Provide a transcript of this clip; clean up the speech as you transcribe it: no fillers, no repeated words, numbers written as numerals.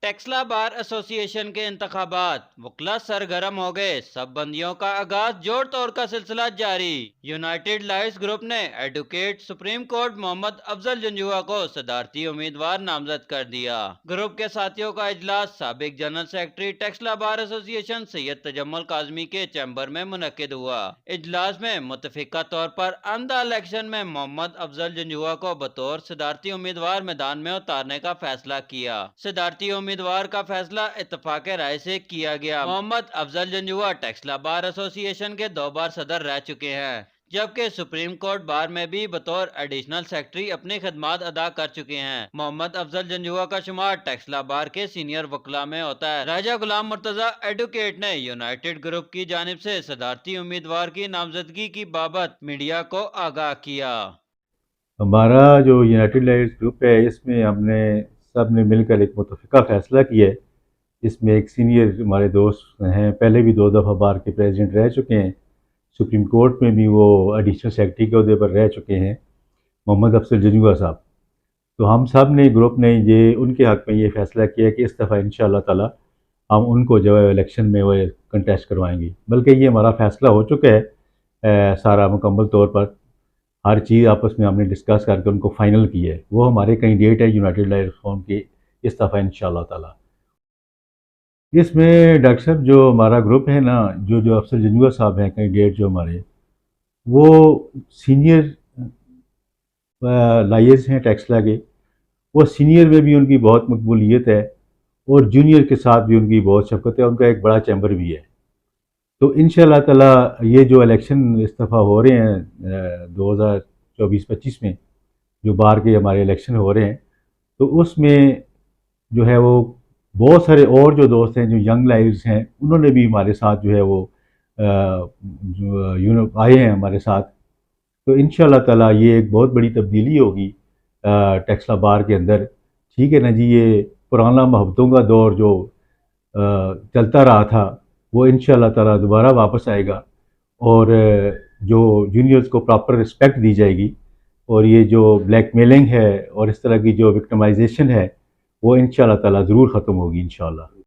ٹیکسلا بار ایسوسی ایشن کے انتخابات وکلا سرگرم ہو گئے، سب بندیوں کا آغاز جوڑ توڑ کا سلسلہ جاری۔ یونائٹڈ لائرز گروپ نے ایڈوکیٹ سپریم کورٹ محمد افضل جنجوعہ کو صدارتی امیدوار نامزد کر دیا۔ گروپ کے ساتھیوں کا اجلاس سابق جنرل سیکرٹری ٹیکسلا بار ایسوسی ایشن سید تجمل کاظمی کے چیمبر میں منعقد ہوا۔ اجلاس میں متفقہ طور پر آئندہ الیکشن میں محمد افضل جنجوعہ کو بطور صدارتی امیدوار میدان میں اتارنے کا فیصلہ کیا۔ صدارتی امیدوار کا فیصلہ اتفاق رائے سے کیا گیا۔ محمد افضل جنجوعہ ٹیکسلا بار ایسوسی ایشن کے 2 بار صدر رہ چکے ہیں، جبکہ سپریم کورٹ بار میں بھی بطور ایڈیشنل سیکرٹری اپنی خدمات ادا کر چکے ہیں۔ محمد افضل جنجوعہ کا شمار ٹیکسلا بار کے سینئر وکلاء میں ہوتا ہے۔ راجہ غلام مرتضی ایڈوکیٹ نے یونائٹڈ گروپ کی جانب سے صدارتی امیدوار کی نامزدگی کی بابت میڈیا کو آگاہ کیا۔ ہمارا جو یونائٹڈ لائرز گروپ ہے، اس میں ہم نے سب نے مل کر ایک متفقہ فیصلہ کیا ہے۔ اس میں ایک سینئر ہمارے دوست ہیں، پہلے بھی 2 دفعہ بار کے پریزیڈنٹ رہ چکے ہیں، سپریم کورٹ میں بھی وہ ایڈیشنل سیکرٹری کے عہدے پر رہ چکے ہیں، محمد افضل جنجوعہ صاحب۔ تو ہم سب نے گروپ نے یہ ان کے حق میں یہ فیصلہ کیا کہ اس دفعہ انشاءاللہ تعالی ہم ان کو جو ہے الیکشن میں وہ کنٹیسٹ کروائیں گے، بلکہ یہ ہمارا فیصلہ ہو چکا ہے سارا مکمل طور پر۔ ہر چیز آپس میں ہم نے ڈسکس کر کے ان کو فائنل کی ہے۔ وہ ہمارے کینڈیڈیٹ ہے یونائٹڈ لائرز فورم کے اس دفعہ انشاءاللہ تعالی۔ اس میں ڈاکٹر صاحب جو ہمارا گروپ ہے نا، جو افضل جنجوعہ صاحب ہیں کینڈیڈیٹ جو ہمارے، وہ سینئر لائرز ہیں ٹیکسلا کے۔ وہ سینئر میں بھی ان کی بہت مقبولیت ہے اور جونیئر کے ساتھ بھی ان کی بہت شفقت ہے، ان کا ایک بڑا چیمبر بھی ہے۔ تو انشاءاللہ تعالی یہ جو الیکشن اس دفعہ ہو رہے ہیں 2024-25 میں جو بار کے ہمارے الیکشن ہو رہے ہیں، تو اس میں جو ہے وہ بہت سارے اور جو دوست ہیں جو ینگ لائرز ہیں، انہوں نے بھی ہمارے ساتھ جو ہے وہ آئے ہیں ہمارے ساتھ۔ تو انشاءاللہ تعالی یہ ایک بہت بڑی تبدیلی ہوگی ٹیکسلا بار کے اندر۔ ٹھیک ہے نا جی، یہ پرانا محبتوں کا دور جو چلتا رہا تھا وہ انشاءاللہ تعالی دوبارہ واپس آئے گا، اور جو جونیئرز کو پراپر رسپیکٹ دی جائے گی، اور یہ جو بلیک میلنگ ہے اور اس طرح کی جو وکٹمائزیشن ہے وہ انشاءاللہ تعالی ضرور ختم ہوگی انشاءاللہ۔